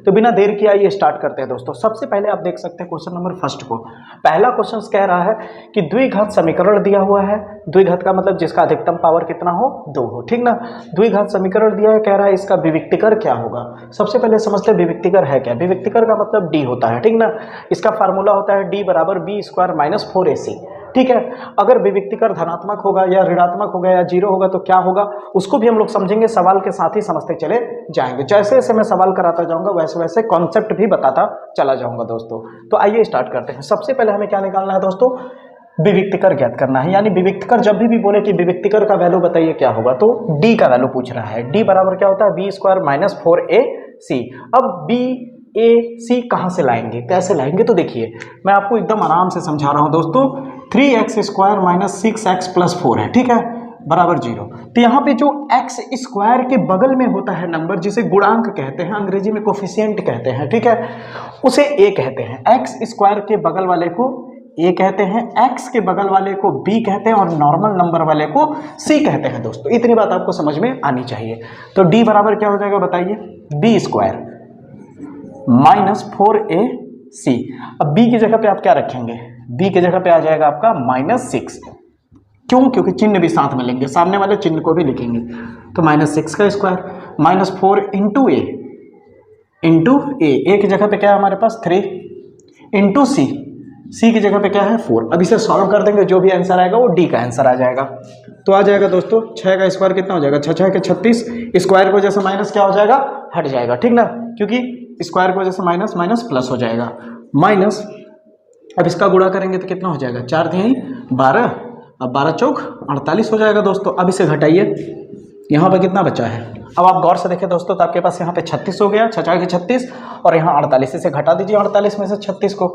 तो बिना देर किए आइए स्टार्ट करते हैं दोस्तों। सबसे पहले आप देख सकते हैं क्वेश्चन नंबर फर्स्ट को। पहला क्वेश्चन कह रहा है कि द्विघात समीकरण दिया हुआ है। द्विघात का मतलब जिसका अधिकतम पावर कितना हो, 2 हो, ठीक ना। द्विघात समीकरण दिया है, कह रहा है इसका विविक्तिकर क्या होगा। सबसे पहले समझते हैं विविक्तिकर है क्या। विविक्तिकर का मतलब डी होता है, ठीक ना। इसका फार्मूला होता है डी बराबर बी स्क्वायर माइनस 4ac, ठीक है। अगर विविक्तिकर धनात्मक होगा या ऋणात्मक होगा या जीरो होगा तो क्या होगा, उसको भी हम लोग समझेंगे, सवाल के साथ ही समझते चले जाएंगे। जैसे जैसे मैं सवाल कराता जाऊंगा वैसे वैसे कॉन्सेप्ट भी बताता चला जाऊंगा दोस्तों। तो आइए स्टार्ट करते हैं। सबसे पहले हमें क्या निकालना है दोस्तों, विविक्तिकर ज्ञात करना है। यानी विविक्तिकर जब भी बोले कि विविक्तिकर का वैल्यू बताइए क्या होगा, तो डी का वैल्यू पूछ रहा है। डी बराबर क्या होता है, बी स्क्वायर माइनस 4ac। अब बी ए सी कहाँ से लाएंगे, कैसे लाएंगे, तो देखिए मैं आपको एकदम आराम से समझा रहा हूँ दोस्तों। 3x square minus 6x plus 4 है, ठीक है, बराबर 0। तो यहाँ पे जो x स्क्वायर के बगल में होता है नंबर, जिसे गुणांक कहते हैं, अंग्रेजी में कोफिशिएंट कहते हैं, ठीक है, उसे a कहते हैं। x स्क्वायर के बगल वाले को a कहते हैं, x के बगल वाले को b कहते हैं और नॉर्मल नंबर वाले को c कहते हैं दोस्तों। इतनी बात आपको समझ में आनी चाहिए। तो d बराबर क्या हो जाएगा बताइए, b स्क्वायर माइनस 4ac। अब b की जगह पे आप क्या रखेंगे, b की जगह पे आ जाएगा आपका -6। क्यों, क्योंकि चिन्ह भी साथ में लेंगे, सामने वाले चिन्ह को भी लिखेंगे। तो -6 का स्क्वायर माइनस 4 इंटू ए की जगह पे क्या है हमारे पास 3 इंटू सी की जगह पे क्या है 4। अब इसे सॉल्व कर देंगे, जो भी आंसर आएगा वो डी का आंसर आ जाएगा। तो आ जाएगा दोस्तों 6 का स्क्वायर कितना हो जाएगा, 6 के 36। स्क्वायर की वजह से माइनस क्या हो जाएगा, हट जाएगा, ठीक ना, क्योंकि स्क्वायर की वजह से माइनस माइनस प्लस हो जाएगा, माइनस। अब इसका गुणा करेंगे तो कितना हो जाएगा, 4 3 12, अब 12 चौक 48 हो जाएगा दोस्तों। अब इसे घटाइए, यहाँ पर कितना बचा है। अब आप गौर से देखें दोस्तों, तो आपके पास यहाँ पे 36 हो गया, 6 के 36, और यहाँ 48 से घटा दीजिए। 48 में से 36 को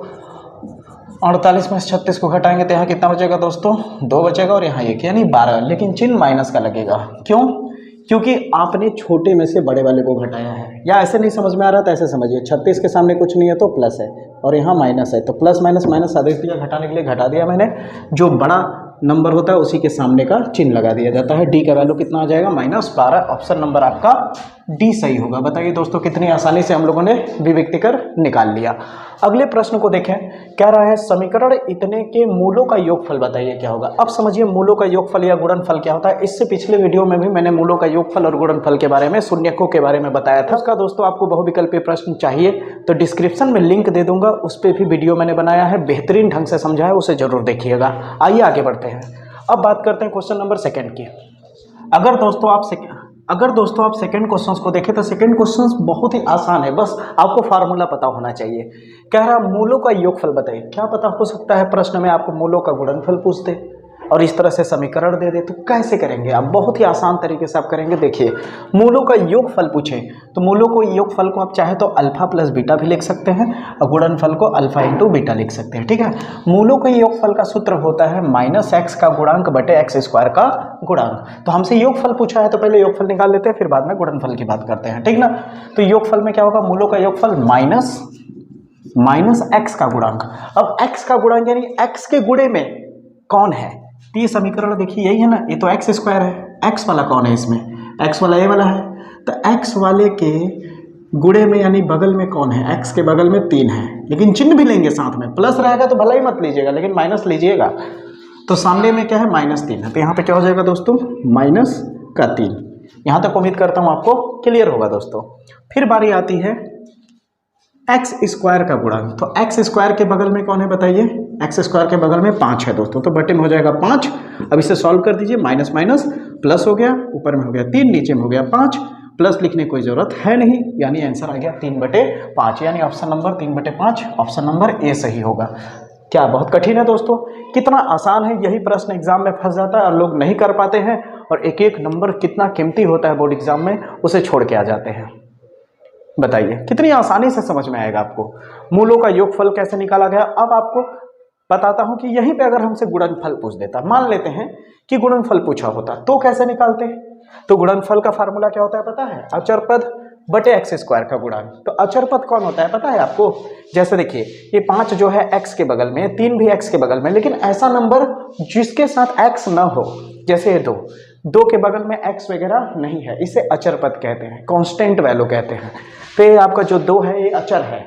48 में से 36 को घटाएंगे तो यहाँ कितना बचेगा दोस्तों, 2 बचेगा, और यहाँ 1 यानी 12। लेकिन चिन्ह माइनस का लगेगा, क्यों, क्योंकि आपने छोटे में से बड़े वाले को घटाया है। या ऐसे नहीं समझ में आ रहा था, ऐसे समझिए, 36 के सामने कुछ नहीं है तो प्लस है, और यहाँ माइनस है, तो प्लस माइनस माइनस आदेश दिया, घटाने के लिए घटा दिया मैंने। जो बड़ा नंबर होता है उसी के सामने का चिन्ह लगा दिया जाता है। डी का वैल्यू कितना आ जाएगा, -12। ऑप्शन नंबर आपका डी सही होगा। बताइए दोस्तों कितनी आसानी से हम लोगों ने विविक्तिकर निकाल लिया। अगले प्रश्न को देखें, कह रहा है समीकरण इतने के मूलों का योगफल बताइए क्या होगा। अब समझिए मूलों का योगफल या गुणनफल क्या होता है। इससे पिछले वीडियो में भी मैंने मूलों का योगफल और गुणनफल के बारे में, शून्यकों के बारे में बताया था। उसका दोस्तों आपको बहुविकल्पीय प्रश्न चाहिए तो डिस्क्रिप्शन में लिंक दे दूंगा, उस पर भी वीडियो मैंने बनाया है, बेहतरीन ढंग से समझा है, उसे जरूर देखिएगा। आइए आगे बढ़ते हैं। अब बात करते हैं क्वेश्चन नंबर 2 की। अगर दोस्तों आप सेकंड क्वेश्चन को देखें तो सेकंड क्वेश्चन बहुत ही आसान है, बस आपको फार्मूला पता होना चाहिए। कह रहा मूलों का योगफल बताइए। क्या पता हो सकता है प्रश्न में आपको मूलों का गुणनफल पूछ दे और इस तरह से समीकरण दे दे, तो कैसे करेंगे आप, बहुत ही आसान तरीके से आप करेंगे। देखिए मूलों का योगफल पूछे तो मूलों को योगफल को आप चाहे तो अल्फा प्लस बीटा भी लिख सकते हैं और गुणनफल को अल्फा इंटू बीटा लिख सकते हैं, ठीक है। मूलों का योगफल का सूत्र होता है -x का गुणांक बटे x स्क्वायर का गुणांक। तो हमसे योगफल पूछा है तो पहले योगफल निकाल लेते हैं, फिर बाद में गुणनफल की बात करते हैं, ठीक ना। तो योगफल में क्या होगा, मूलों का योगफल माइनस x का गुणांक। अब x का गुणांक यानी x के गुणे में कौन है, तो ये समीकरण देखिए यही है ना, ये तो x स्क्वायर है। x वाला कौन है इसमें, x वाला ये वाला है, तो x वाले के गुणे में यानी बगल में कौन है, x के बगल में 3 है, लेकिन चिन्ह भी लेंगे साथ में। प्लस रहेगा तो भला ही मत लीजिएगा, लेकिन माइनस लीजिएगा। तो सामने में क्या है, -3 है, तो यहाँ पे क्या हो जाएगा दोस्तों, -3। यहाँ तक उम्मीद करता हूँ आपको क्लियर होगा दोस्तों। फिर बारी आती है एक्स स्क्वायर का गुणांक। तो एक्स स्क्वायर के बगल में कौन है बताइए, एक्स स्क्वायर के बगल में 5 है दोस्तों, तो बटे में हो जाएगा 5। अब इसे सॉल्व कर दीजिए, माइनस माइनस प्लस हो गया, ऊपर में हो गया 3, नीचे में हो गया 5, प्लस लिखने की कोई जरूरत है नहीं, यानी आंसर आ गया 3/5, यानी option number 3/5 option number A सही होगा। क्या बहुत कठिन है दोस्तों, कितना आसान है। यही प्रश्न एग्जाम में फंस जाता है और लोग नहीं कर पाते हैं, और एक एक नंबर कितना कीमती होता है बोर्ड एग्जाम में, उसे छोड़ के आ जाते हैं। बताइए कितनी आसानी से समझ में आएगा आपको। मूलों का योगफल कैसे निकाला गया, अब आपको बताता हूं कि यहीं पे अगर हमसे गुणनफल पूछ देता, मान लेते हैं कि गुणनफल पूछा होता, तो कैसे निकालते हैं। तो गुणनफल का फार्मूला क्या होता है पता है, अचर पद बटे एक्स स्क्वायर का गुणांक। तो अचर पद कौन होता है पता है आपको, जैसे देखिए ये 5 जो है x के बगल में, 3 भी x के बगल में, लेकिन ऐसा नंबर जिसके साथ x ना हो, जैसे ये 2, दो के बगल में x वगैरह नहीं है, इसे अचर पद कहते हैं, कांस्टेंट वैल्यू कहते हैं। तो ये आपका जो 2 है ये अचर है,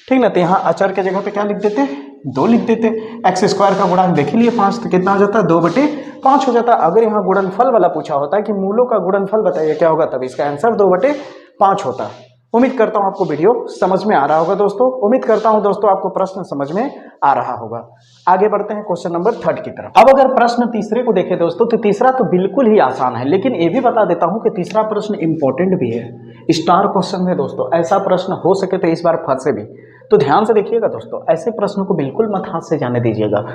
ठीक ना। तो यहाँ अचर के जगह पे क्या लिख देते, 2 लिख देते। एक्स स्क्वायर का गुणांक देख लिए 5, तो कितना हो जाता है 2/5 हो जाता है। अगर यहाँ गुणनफल वाला पूछा होता है कि मूलों का गुणनफल बताइए क्या होगा, तब इसका आंसर 2/5 होता। उम्मीद करता हूँ आपको वीडियो समझ में आ रहा होगा दोस्तों। उम्मीद करता हूँ दोस्तों आपको प्रश्न समझ में आ रहा होगा। आगे बढ़ते हैं क्वेश्चन नंबर 3 की तरफ। अब अगर प्रश्न तीसरे को देखें दोस्तों, तो तीसरा तो बिल्कुल ही आसान है, लेकिन ये भी बता देता हूँ कि तीसरा प्रश्न इंपॉर्टेंट भी है, स्टार क्वेश्चन है दोस्तों। ऐसा प्रश्न हो सके तो इस बार फंसे भी, तो ध्यान से देखिएगा दोस्तों, ऐसे प्रश्न को बिल्कुल मत हाथ से जाने दीजिएगा।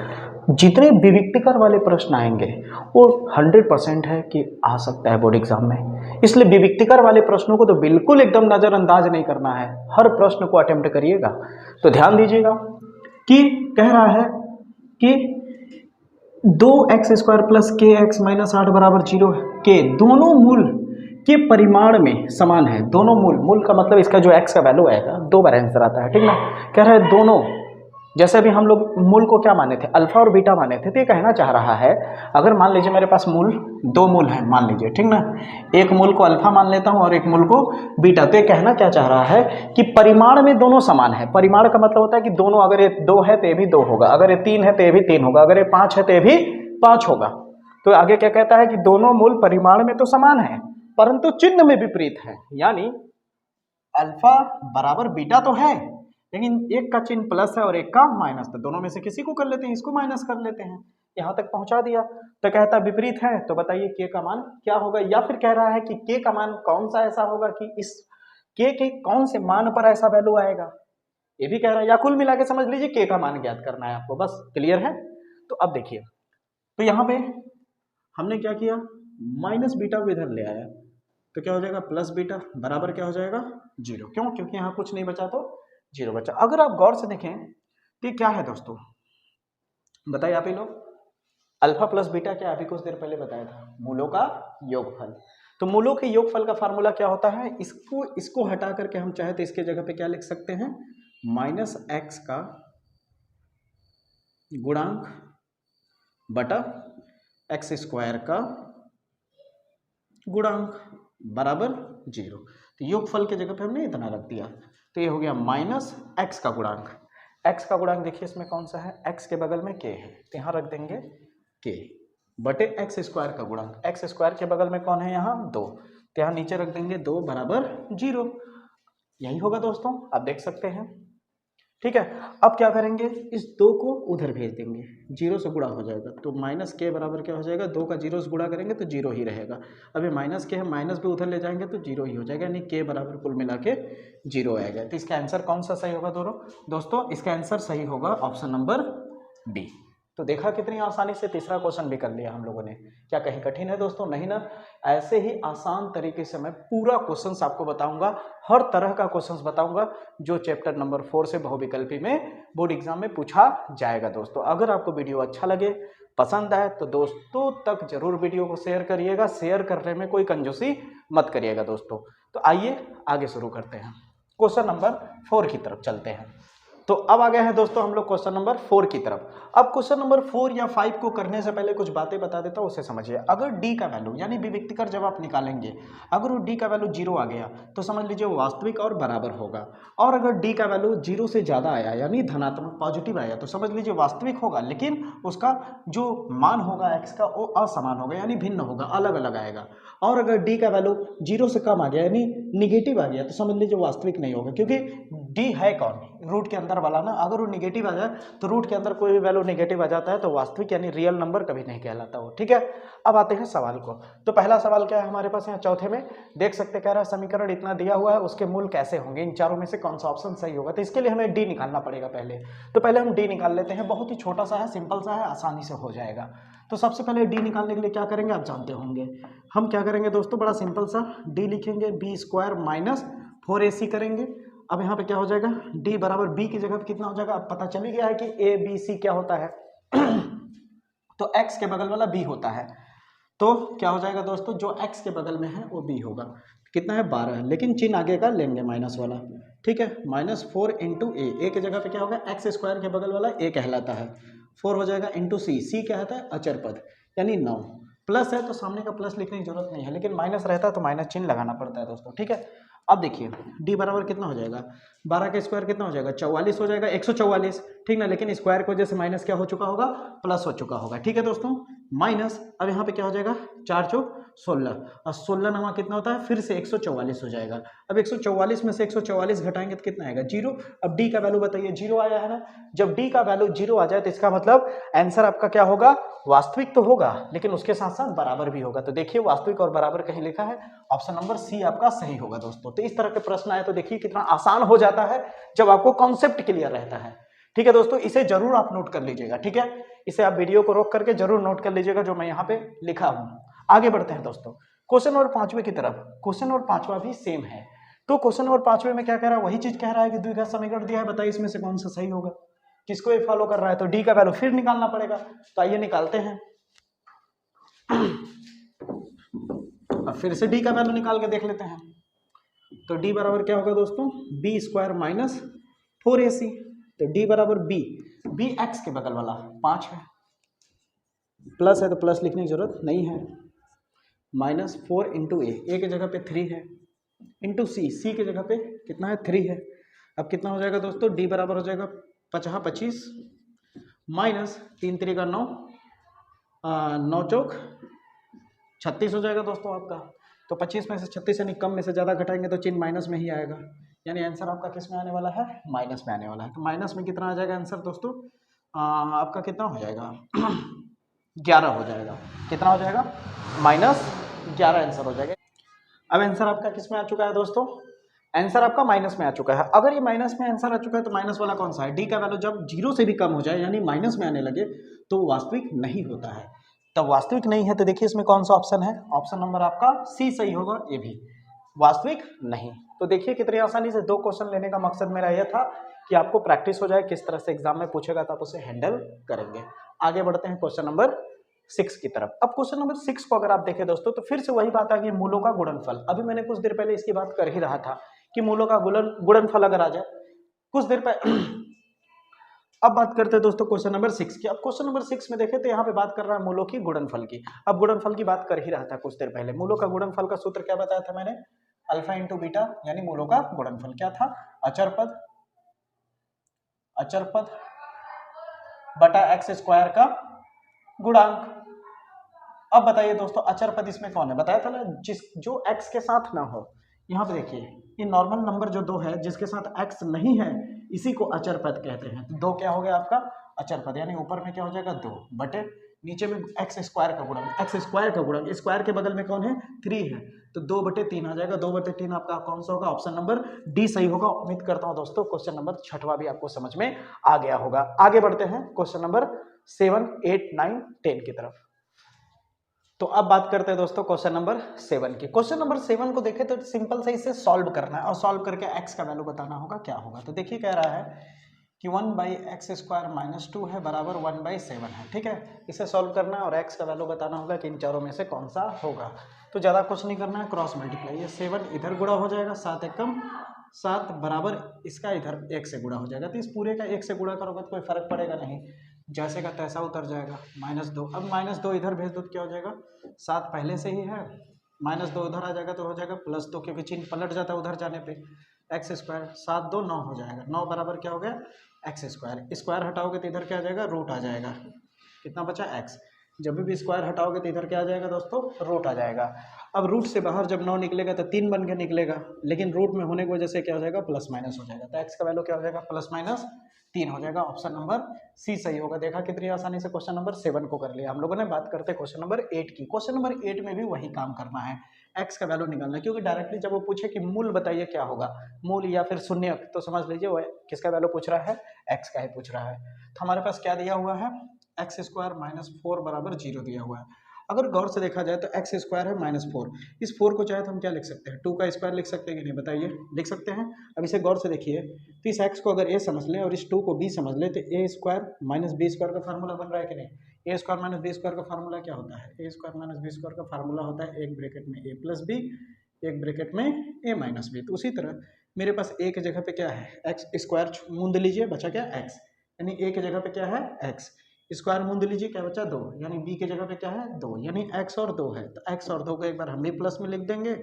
जितने विविक्तिकर वाले प्रश्न आएंगे वो 100% है कि आ सकता है बोर्ड एग्जाम में, इसलिए विविक्तिकर वाले प्रश्नों को तो बिल्कुल एकदम नजरअंदाज नहीं करना है, हर प्रश्न को अटेम्प्ट करिएगा। तो ध्यान दीजिएगा कि कह रहा है कि 2x² प्लस kx माइनस 8 बराबर 0 के दोनों मूल के परिमाण में समान है। दोनों मूल का मतलब इसका जो x का वैल्यू आएगा 2 बार आंसर आता है, ठीक ना। कह रहा है दोनों, जैसे अभी हम लोग मूल को क्या माने थे, अल्फा और बीटा माने थे, तो ये कहना चाह रहा है अगर मान लीजिए मेरे पास दो मूल है मान लीजिए, ठीक ना, एक मूल को अल्फा मान लेता हूं और एक मूल को बीटा, तो ये कहना क्या चाह रहा है कि परिमाण में दोनों समान है। परिमाण का मतलब होता है कि दोनों, अगर ये 2 है तो ये भी 2 होगा, अगर ये 3 है तो ये भी 3 होगा, अगर ये 5 है तो ये भी 5 होगा। तो आगे क्या कहता है कि दोनों मूल परिमाण में तो समान है परंतु चिन्ह में विपरीत है, यानी अल्फा बराबर बीटा तो है लेकिन एक का चिन्ह प्लस है और एक का माइनस, तो दोनों में से किसी को कर लेते हैं, इसको माइनस कर लेते हैं। यहां तक पहुंचा दिया। तो कहता है विपरीत है, तो बताइए के का मान क्या होगा, या फिर कह रहा है कि के का मान कौन सा ऐसा होगा कि इस के कौन से मान पर ऐसा वैल्यू आएगा, ये भी कह रहा है, या कुल मिला के समझ लीजिए के का मान ज्ञात करना है आपको, बस क्लियर है। तो अब देखिए, तो यहाँ पे हमने क्या किया, माइनस बीटा को इधर ले आया, तो क्या हो जाएगा प्लस बीटा बराबर क्या हो जाएगा 0, क्यों, क्योंकि यहाँ कुछ नहीं बचा तो 0 बचा। अगर आप गौर से देखें तो क्या है दोस्तों, बताइए आप ही लोग, अल्फा प्लस बीटा क्या अभी कुछ देर पहले बताया था, मूलों का योगफल। तो मूलों के योगफल का फार्मूला क्या होता है, इसको हटा करके हम चाहे तो इसके जगह पे क्या लिख सकते हैं, माइनस एक्स का गुणांक बटा एक्स स्क्वायर का गुणांक बराबर 0। तो योगफल के जगह पे हमने इतना रख दिया, तो ये हो गया माइनस एक्स का गुणांक। एक्स का गुणांक देखिए इसमें कौन सा है, एक्स के बगल में के है, तो यहाँ रख देंगे के बटे एक्स स्क्वायर का गुणांक। एक्स स्क्वायर के बगल में कौन है यहाँ 2, तो यहाँ नीचे रख देंगे 2 बराबर 0। यही होगा दोस्तों, आप देख सकते हैं, ठीक है। अब क्या करेंगे, इस 2 को उधर भेज देंगे, 0 से गुणा हो जाएगा, तो माइनस के बराबर क्या हो जाएगा, 2 का 0 से गुणा करेंगे तो 0 ही रहेगा। अभी माइनस के है, माइनस भी उधर ले जाएंगे तो 0 ही हो जाएगा, यानी के बराबर कुल मिला के 0 आएगा। तो इसका आंसर कौन सा सही होगा दोस्तों, इसका आंसर सही होगा ऑप्शन नंबर डी। तो देखा कितनी आसानी से तीसरा क्वेश्चन भी कर लिया हम लोगों ने, क्या कहीं कठिन है दोस्तों, नहीं ना। ऐसे ही आसान तरीके से मैं पूरा क्वेश्चंस आपको बताऊंगा, हर तरह का क्वेश्चंस बताऊंगा जो चैप्टर नंबर 4 से बहुविकल्पी में बोर्ड एग्जाम में पूछा जाएगा दोस्तों। अगर आपको वीडियो अच्छा लगे, पसंद आए, तो दोस्तों तक जरूर वीडियो को शेयर करिएगा, शेयर करने में कोई कंजूसी मत करिएगा दोस्तों। तो आइए आगे शुरू करते हैं, क्वेश्चन नंबर 4 की तरफ चलते हैं। तो अब आ गए हैं दोस्तों हम लोग क्वेश्चन नंबर 4 की तरफ। अब क्वेश्चन नंबर 4 या 5 को करने से पहले कुछ बातें बता देता हूं, उसे समझिए। अगर डी का वैल्यू यानी विविक्तिकर जब आप निकालेंगे, अगर वो डी का वैल्यू 0 आ गया तो समझ लीजिए वो वास्तविक और बराबर होगा, और अगर डी का वैल्यू 0 से ज़्यादा आया यानी धनात्मक पॉजिटिव आया तो समझ लीजिए वास्तविक होगा, लेकिन उसका जो मान होगा एक्स का वो असमान होगा यानी भिन्न होगा, अलग अलग आएगा। और अगर डी का वैल्यू 0 से कम आ गया यानी निगेटिव आ गया तो समझ लीजिए वास्तविक नहीं होगा, क्योंकि डी है कौन, रूट के अंदर वाला ना। अगर वो निगेटिव आ जाए तो रूट के अंदर कोई भी वैल्यू निगेटिव आ जाता है तो वास्तविक यानी रियल नंबर कभी नहीं कहलाता हो, ठीक है। अब आते हैं सवाल को। तो पहला सवाल क्या है हमारे पास, यहाँ चौथे में देख सकते, कह रहा है समीकरण इतना दिया हुआ है, उसके मूल कैसे होंगे, इन चारों में से कौन सा ऑप्शन सही होगा। तो इसके लिए हमें डी निकालना पड़ेगा पहले। तो पहले हम डी निकाल लेते हैं, बहुत ही छोटा सा है, सिंपल सा है, आसानी से हो जाएगा। तो सबसे पहले डी निकालने के लिए क्या करेंगे आप जानते होंगे, हम क्या करेंगे दोस्तों, बड़ा सिंपल सा डी लिखेंगे, बी स्क्वायर माइनस 4ac करेंगे। अब यहाँ पे क्या हो जाएगा, d बराबर b की जगह पे कितना हो जाएगा, अब पता चल ही गया है कि a b c क्या होता है तो x के बगल वाला b होता है, तो क्या हो जाएगा दोस्तों, जो x के बगल में है वो b होगा। कितना है 12, लेकिन चिन्ह आगे का लेंगे माइनस वाला, ठीक है। -4 इंटू ए की जगह पे क्या होगा, एक्स स्क्वायर के बगल वाला a कहलाता है, 4 हो जाएगा इंटू c क्या होता है अचर पद यानी 9। प्लस है तो सामने का प्लस लिखने की जरूरत नहीं है, लेकिन माइनस रहता है तो माइनस चिन्ह लगाना पड़ता है दोस्तों, ठीक है। अब देखिए d बराबर कितना हो जाएगा, 12 का स्क्वायर कितना हो जाएगा, 44 हो जाएगा, 144, ठीक ना। लेकिन स्क्वायर की वजह से माइनस क्या हो चुका होगा, प्लस हो चुका होगा, ठीक है दोस्तों। माइनस अब यहाँ पे क्या हो जाएगा, 4 चौक 16, और 16 नवा कितना होता है, फिर से 144 हो जाएगा। अब 144 में से 144 घटाएंगे तो कितना आएगा, 0। अब d का वैल्यू बताइए, 0 आया है ना। जब d का वैल्यू 0 आ जाए तो इसका मतलब आंसर आपका क्या होगा, वास्तविक तो होगा लेकिन उसके साथ साथ बराबर भी होगा। तो देखिए वास्तविक और बराबर कहीं लिखा है, ऑप्शन नंबर सी आपका सही होगा दोस्तों। तो इस तरह के प्रश्न आए तो देखिए कितना आसान हो जाता है जब आपको कॉन्सेप्ट क्लियर रहता है, ठीक है दोस्तों। इसे जरूर आप नोट कर लीजिएगा, ठीक है। इसे आप वीडियो को रोक करके जरूर नोट कर लीजिएगा जो मैं यहाँ पे लिखा हूं। आगे बढ़ते हैं दोस्तों क्वेश्चन नंबर 5वें की तरफ। क्वेश्चन नंबर 5वां भी सेम है। तो क्वेश्चन नंबर 5वें में क्या कह रहा है, वही चीज कह रहा है कि द्विघात समीकरण दिया है, बताइए इसमें से कौन सा सही होगा। किसको ये फॉलो कर रहा है, तो डी का वैल्यू फिर निकालना पड़ेगा। तो आइए निकालते हैं। अब फिर से डी का वैल्यू निकाल के देख लेते हैं। तो डी बराबर क्या होगा दोस्तों, बी स्क्वायर माइनस 4ac। तो डी बराबर बी, बी एक्स के बगल वाला 5 है, प्लस है तो प्लस लिखने की जरूरत नहीं है, माइनस 4 इंटू ए की जगह पे 3 है, इंटू सी की जगह पे कितना है, 3 है। अब कितना हो जाएगा दोस्तों, डी बराबर हो जाएगा 50 25 माइनस 3 3 का 9, 9 चौक 36 हो जाएगा दोस्तों आपका। तो 25 में से 36 यानी कम में से ज़्यादा घटाएंगे तो चिन्ह माइनस में ही आएगा, यानी आंसर आपका किस में आने वाला है, माइनस में आने वाला है। तो माइनस में कितना आ जाएगा आंसर दोस्तों, आपका कितना हो जाएगा 11 हो जाएगा। कितना हो जाएगा, -11 आंसर हो जाएगा। अब आंसर आपका किस में आ चुका है दोस्तों, आंसर आपका माइनस में आ चुका है। अगर ये माइनस में आंसर आ चुका है तो माइनस वाला कौन सा है, डी का वैल्यू जब 0 से भी कम हो जाए यानी माइनस में आने लगे तो वास्तविक नहीं होता है। तब वास्तविक नहीं है तो देखिए इसमें कौन सा ऑप्शन है, ऑप्शन नंबर आपका सी सही होगा, ये भी वास्तविक नहीं। तो देखिए कितनी आसानी से 2 क्वेश्चन लेने का मकसद मेरा यह था कि आपको प्रैक्टिस हो जाए, किस तरह से एग्जाम में पूछेगा तो आप उसे हैंडल करेंगे। आगे बढ़ते हैं क्वेश्चन नंबर 6 की तरफ। अब क्वेश्चन नंबर 6 को अगर आप देखें दोस्तों तो फिर से वही बात आ गई, मूलों का गुणनफल। अभी मैंने कुछ देर पहले इसकी बात कर ही रहा था कि मूलों का गुणनफल अगर आ जाए कुछ देर पहले। अब बात करते हैं दोस्तों क्वेश्चन नंबर 6 की। अब क्वेश्चन नंबर 6 में देखें तो यहाँ पे बात कर रहा है मूलों की गुणनफल की। अब गुणनफल की बात कर ही रहा था कुछ देर पहले। मूलों का गुणनफल का सूत्र क्या बताया था मैंने, अल्फा इंटू बीटा, यानी मूलों का गुणनफल क्या था, अचर पद बटा एक्स स्क्वायर का गुणांक। अब बताइए दोस्तों अचर पद इसमें कौन है, बताया था ना जो x के साथ ना हो। यहाँ पे देखिए ये नॉर्मल नंबर जो 2 है जिसके साथ x नहीं है इसी को अचर पद कहते हैं। तो 2 क्या हो गया आपका अचर पद, यानी ऊपर में क्या हो जाएगा 2 बटे नीचे में एक्स स्क्वायर का गुणन, एक्स स्क्वायर का गुणन, स्क्वायर के बगल में कौन है 3 है, तो 2/3 आ जाएगा। 2/3 आपका कौन सा होगा, ऑप्शन नंबर डी सही होगा। उम्मीद करता हूं दोस्तों क्वेश्चन नंबर 6वां भी आपको समझ में आ गया होगा। आगे बढ़ते हैं क्वेश्चन नंबर 7 8 9 10 की तरफ। तो अब बात करते हैं दोस्तों क्वेश्चन नंबर 7 की। क्वेश्चन नंबर 7 को देखें तो सिंपल से इसे सॉल्व करना है और सॉल्व करके x का वैल्यू बताना होगा क्या होगा। तो देखिए कह रहा है कि 1/x² - 2 है बराबर 1/7 है, ठीक है। इसे सॉल्व करना है और x का वैल्यू बताना होगा कि इन चारों में से कौन सा होगा। तो ज़्यादा कुछ नहीं करना है, क्रॉस मल्टीप्लाई, ये 7 इधर गुणा हो जाएगा, 7 एकम 7 बराबर इसका इधर 1 से गुणा हो जाएगा। तो इस पूरे का 1 से गुणा करोगे तो कोई फर्क पड़ेगा नहीं, जैसे का तैसा उतर जाएगा। -2, अब -2 इधर भेज दो तो क्या हो जाएगा, 7 पहले से ही है, -2 उधर आ जाएगा तो हो जाएगा +2, क्योंकि चिन्ह पलट जाता है उधर जाने पे। x स्क्वायर 7 2 9 हो जाएगा, 9 बराबर क्या हो गया एक्स स्क्वायर। स्क्वायर हटाओगे तो इधर क्या आ जाएगा, रूट आ जाएगा। कितना बचा x, जब भी स्क्वायर हटाओगे तो इधर क्या आ जाएगा दोस्तों, रूट आ जाएगा। अब रूट से बाहर जब 9 निकलेगा तो 3 बन के निकलेगा, लेकिन रूट में होने की वजह से क्या हो जाएगा, प्लस माइनस हो जाएगा। तो x का वैल्यू क्या हो जाएगा, +-3 हो जाएगा। ऑप्शन नंबर सी सही होगा। देखा कितनी आसानी से क्वेश्चन नंबर 7 को कर लिया हम लोगों ने। बात करते हैं क्वेश्चन नंबर 8 की। क्वेश्चन नंबर 8 में भी वही काम करना है, x का वैल्यू निकालना है, क्योंकि डायरेक्टली जब वो पूछे कि मूल बताइए क्या होगा, मूल या फिर शून्य, तो समझ लीजिए वो किसका वैल्यू पूछ रहा है, x का ही पूछ रहा है। तो हमारे पास क्या दिया हुआ है, x² - 4 बराबर 0 दिया हुआ है। अगर गौर से देखा जाए तो x स्क्वायर है -4, इस 4 को चाहे तो हम क्या लिख सकते हैं, 2 का स्क्वायर लिख सकते हैं कि नहीं, बताइए, लिख सकते हैं। अब इसे गौर से देखिए, तो इस x को अगर a समझ लें और इस 2 को b समझ लें तो a² - b² का फार्मूला बन रहा है कि नहीं। a² - b² का फार्मूला क्या होता है, a² - b² का फार्मूला होता है एक ब्रैकेट में a + b, एक ब्रैकेट में a - b। तो उसी तरह मेरे पास a की जगह पे क्या है, x स्क्वायर मूंद लीजिए, बचा क्या x, यानी a की जगह पे क्या है x, स्क्वायर मूंद लीजिए, क्या बचा 2, यानी b की जगह पे क्या है 2, यानी x और 2 है, तो x और 2 को एक बार हम भी प्लस में लिख देंगे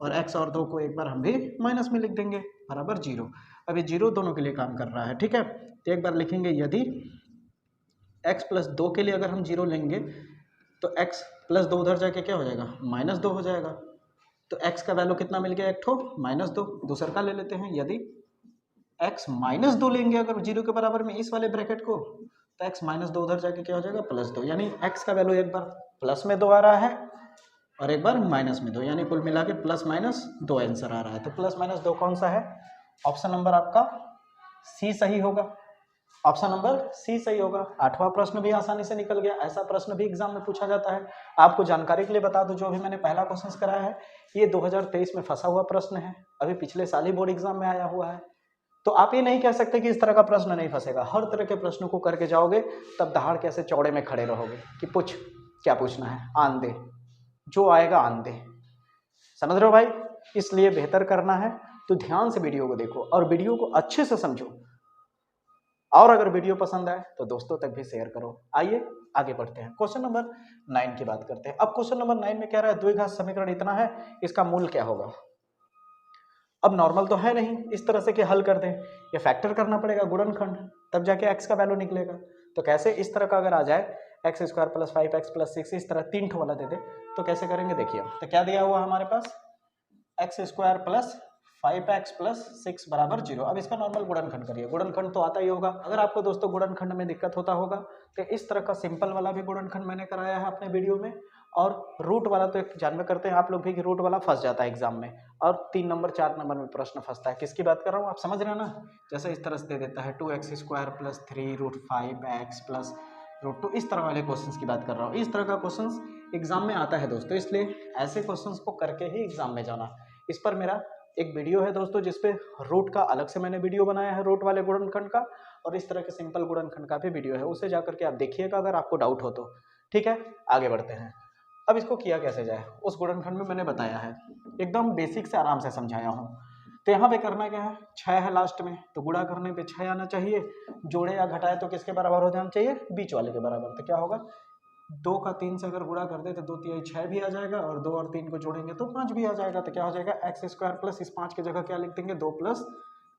और x और 2 को एक बार हम भी माइनस में लिख देंगे बराबर 0। अब ये 0 दोनों के लिए काम कर रहा है, ठीक है। तो एक बार लिखेंगे यदि x प्लस 2 के लिए अगर हम 0 लेंगे तो x प्लस 2 उधर जाके क्या हो जाएगा -2 हो जाएगा। तो x का वैल्यू कितना मिल गया, एक ठो -2। दूसरा का ले लेते हैं, यदि x -2 लेंगे अगर 0 के बराबर में इस वाले ब्रैकेट को, तो x -2 उधर जाके क्या हो जाएगा +2, यानी x का वैल्यू एक बार प्लस में 2 आ रहा है और एक बार माइनस में 2, यानी कुल मिला के +-2 आंसर आ रहा है। तो +-2 कौन सा है, ऑप्शन नंबर आपका सी सही होगा। ऑप्शन नंबर सी सही होगा। 8वां प्रश्न भी आसानी से निकल गया। ऐसा प्रश्न भी एग्जाम में पूछा जाता है। आपको जानकारी के लिए बता दूं, जो अभी मैंने पहला क्वेश्चन कराया है ये 2023 में फंसा हुआ प्रश्न है, अभी पिछले साल ही बोर्ड एग्जाम में आया हुआ है। तो आप ये नहीं कह सकते कि इस तरह का प्रश्न नहीं फंसेगा। हर तरह के प्रश्नों को करके जाओगे तब दहाड़ के ऐसे चौड़े में खड़े रहोगे कि पूछ क्या पूछना है, आन दे, जो आएगा आन दे। समझ रहे हो भाई? इसलिए बेहतर करना है तो ध्यान से वीडियो को देखो और वीडियो को अच्छे से समझो, और अगर वीडियो पसंद आए तो दोस्तों तक भी शेयर करो। आइए आगे बढ़ते हैं, क्वेश्चन नंबर 9 की बात करते हैं। अब क्वेश्चन नंबर 9 में कह रहा है द्विघात समीकरण इतना है, इसका मूल क्या होगा। अब नॉर्मल तो है नहीं इस तरह से कि हल कर दें, ये फैक्टर करना पड़ेगा गुणनखंड, तब जाके x का वैल्यू निकलेगा। तो कैसे, इस तरह का अगर आ जाए x² + 5x + 6, इस तरह 3 ठो वाला दे दे तो कैसे करेंगे देखिए। तो क्या दिया हुआ हमारे पास, x² + 5x + 6 बराबर 0। अब इसका नॉर्मल गुणनखंड करिए, गुणनखंड तो आता ही होगा। अगर आपको दोस्तों गुणनखंड में दिक्कत होता होगा तो इस तरह का सिंपल वाला भी गुणनखंड मैंने कराया है अपने वीडियो में, और रूट वाला तो एक जानवे करते हैं आप लोग भी कि रूट वाला फंस जाता है एग्जाम में, और 3 नंबर 4 नंबर में प्रश्न फंसता है। किसकी बात कर रहा हूँ आप समझ रहे हैं ना, जैसे इस तरह से दे देता है 2x² + 3 √5x + √2, इस तरह वाले क्वेश्चंस की बात कर रहा हूँ। इस तरह का क्वेश्चंस एग्जाम में आता है दोस्तों, इसलिए ऐसे क्वेश्चंस को करके ही एग्जाम में जाना। इस पर मेरा एक वीडियो है दोस्तों जिसपे रूट का अलग से मैंने वीडियो बनाया है, रूट वाले गुणनखंड का, और इस तरह के सिंपल गुणनखंड का भी वीडियो है, उसे जाकर के आप देखिएगा अगर आपको डाउट हो तो। ठीक है, आगे बढ़ते हैं। अब इसको किया कैसे जाए, उस गुणनखंड में मैंने बताया है, एकदम बेसिक से आराम से समझाया हूँ। तो यहाँ पे करना क्या है, 6 है लास्ट में, तो गुणा करने पे 6 आना चाहिए, जोड़े या घटाए तो किसके बराबर हो जाना चाहिए, बीच वाले के बराबर। तो क्या होगा, 2 का 3 से अगर गुणा कर दे तो 2 तिहाई 6 भी आ जाएगा, और 2 और 3 को जोड़ेंगे तो 5 भी आ जाएगा। तो क्या हो जाएगा, x² प्लस इस 5 की जगह क्या लिख देंगे, 2 +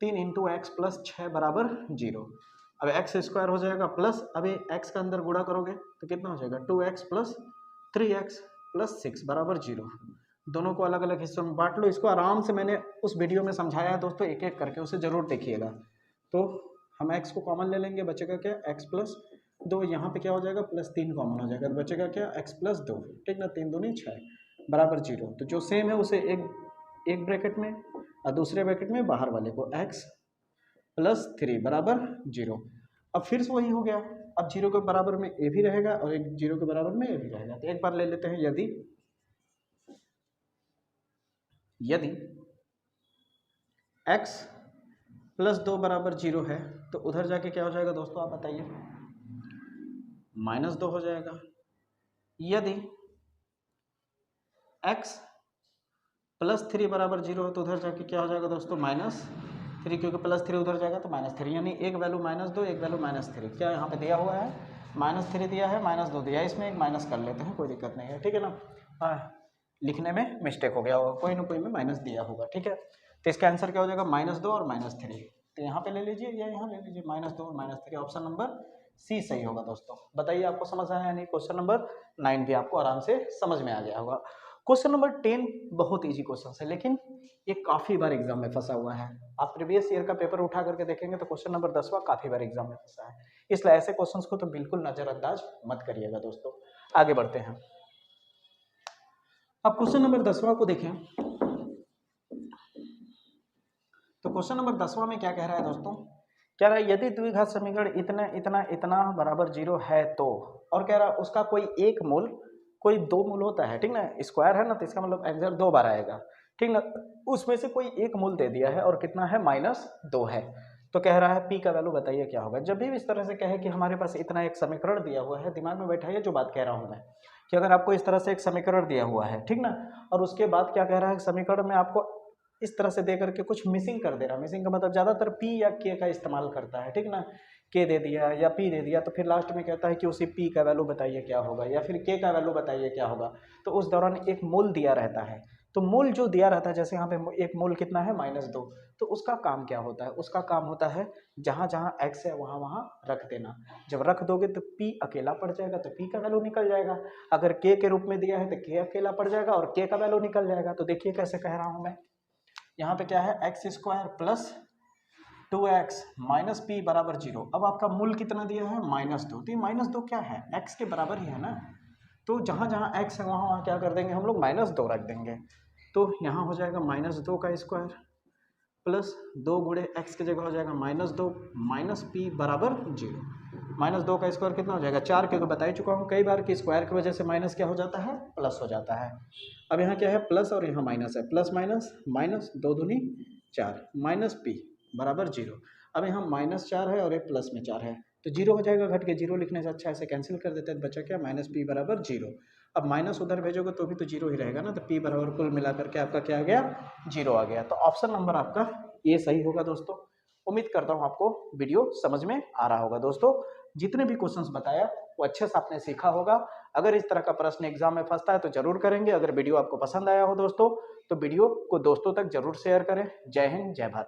3 × x + 6 बराबर 0। अब x² हो जाएगा प्लस, अभी x का अंदर गुणा करोगे तो कितना हो जाएगा, 2x + 3x + 6 बराबर 0। दोनों को अलग अलग हिस्सों में बांट लो। इसको आराम से मैंने उस वीडियो में समझाया है दोस्तों, एक एक करके उसे जरूर देखिएगा। तो हम x को कॉमन ले लेंगे, बचेगा क्या, x + 2, यहाँ पे क्या हो जाएगा, +3 कॉमन हो जाएगा, तो बचेगा क्या, x + 2, ठीक ना, 3 दूनी 6 बराबर 0। तो जो सेम है उसे एक ब्रैकेट में और दूसरे ब्रैकेट में बाहर वाले को x + 3 बराबर 0। अब फिर से वही हो गया, अब 0 के बराबर में a भी रहेगा और एक 0 के बराबर में a भी रहेगा। तो एक बार ले लेते हैं, यदि x + 2 बराबर 0 है तो उधर जाके क्या हो जाएगा दोस्तों, आप बताइए, -2 हो जाएगा। यदि x + 3 बराबर 0 है तो उधर जाके क्या हो जाएगा दोस्तों, -3, क्योंकि +3 उधर जाएगा तो -3, यानी एक वैल्यू -2, एक वैल्यू -3। क्या यहाँ पे दिया हुआ है, -3 दिया है, -2 दिया है, इसमें एक माइनस कर लेते हैं, कोई दिक्कत नहीं है, ठीक है ना। हाँ, लिखने में मिस्टेक हो गया होगा, कोई ना कोई में माइनस दिया होगा, ठीक है। तो इसका आंसर क्या हो जाएगा, -2 और -3। तो यहाँ पे ले लीजिए या यहाँ ले लीजिए, -2 और -3, ऑप्शन नंबर सी सही होगा दोस्तों। बताइए आपको समझ आया या नहीं। क्वेश्चन नंबर 9 भी आपको आराम से समझ में आ गया होगा। क्वेश्चन नंबर 10 बहुत इजी क्वेश्चन है, लेकिन ये काफी बार एग्जाम में फंसा हुआ है। आप प्रीवियस ईयर का पेपर उठा करके देखेंगे तो क्वेश्चन नंबर 10वां काफी बार एग्जाम में फंसा है, इसलिए ऐसे क्वेश्चंस को तो बिल्कुल नजरअंदाज मत करिएगा दोस्तों। आगे बढ़ते हैं, अब क्वेश्चन नंबर 10वां को देखें। तो क्वेश्चन नंबर 10वां में क्या कह रहा है दोस्तों, कह रहा है यदि द्विघात समीकरण इतना इतना इतना बराबर 0 है तो, और कह रहा है उसका कोई एक मूल, कोई 2 मूल होता है, ठीक ना, स्क्वायर है ना, तो इसका मतलब आंसर 2 बार आएगा, ठीक ना। उसमें से कोई एक मूल दे दिया है और कितना है, -2 है। तो कह रहा है p का वैल्यू बताइए क्या होगा। जब भी इस तरह से कहे कि हमारे पास इतना एक समीकरण दिया हुआ है, दिमाग में बैठाइए जो बात कह रहा हूं मैं, कि अगर आपको इस तरह से एक समीकरण दिया हुआ है, ठीक ना, और उसके बाद क्या कह रहा है, समीकरण में आपको इस तरह से दे करके कुछ मिसिंग कर दे रहा है। मिसिंग का मतलब ज्यादातर p या k का इस्तेमाल करता है, ठीक ना, के दे दिया या पी दे दिया, तो फिर लास्ट में कहता है कि उसी पी का वैल्यू बताइए क्या होगा या फिर के का वैल्यू बताइए क्या होगा। तो उस दौरान एक मूल दिया रहता है, तो मूल जो दिया रहता है, जैसे यहाँ पे एक मूल कितना है -2, तो उसका काम क्या होता है, उसका काम होता है जहाँ जहाँ x है वहाँ वहाँ रख देना। जब रख दोगे तो p अकेला पड़ जाएगा, तो p का वैल्यू निकल जाएगा। अगर k के रूप में दिया है तो k अकेला पड़ जाएगा और k का वैल्यू निकल जाएगा। तो देखिए कैसे कह रहा हूँ मैं, यहाँ पे क्या है x² plus 2x minus P बराबर 0। अब आपका मूल कितना दिया है -2, तो ये -2 क्या है, x के बराबर ही है ना। तो जहाँ जहाँ x है वहाँ वहाँ क्या कर देंगे हम लोग, -2 रख देंगे। तो यहाँ हो जाएगा -2 का स्क्वायर प्लस 2 गुणे x की जगह हो जाएगा -2 माइनस पी बराबर 0। -2 का स्क्वायर कितना हो जाएगा 4, क्योंकि बता ही चुका हूँ कई बार कि स्क्वायर की वजह से माइनस क्या हो जाता है, प्लस हो जाता है। अब यहाँ क्या है, प्लस और यहाँ माइनस है, प्लस माइनस माइनस 2 दूनी 4 माइनस पी बराबर 0। अब यहाँ -4 है और ये प्लस में 4 है, तो 0 हो जाएगा घट के। 0 लिखने से अच्छा ऐसे कैंसिल कर देते हैं, बचा क्या -p बराबर 0। अब माइनस उधर भेजोगे तो भी तो 0 ही रहेगा ना, तो p बराबर कुल मिलाकर के आपका क्या आ गया, 0 आ गया। तो ऑप्शन नंबर आपका ये सही होगा दोस्तों। उम्मीद करता हूँ आपको वीडियो समझ में आ रहा होगा दोस्तों। जितने भी क्वेश्चंस बताया वो अच्छे से आपने सीखा होगा। अगर इस तरह का प्रश्न एग्जाम में फंसता है तो जरूर करेंगे। अगर वीडियो आपको पसंद आया हो दोस्तों तो वीडियो को दोस्तों तक जरूर शेयर करें। जय हिंद, जय भारत।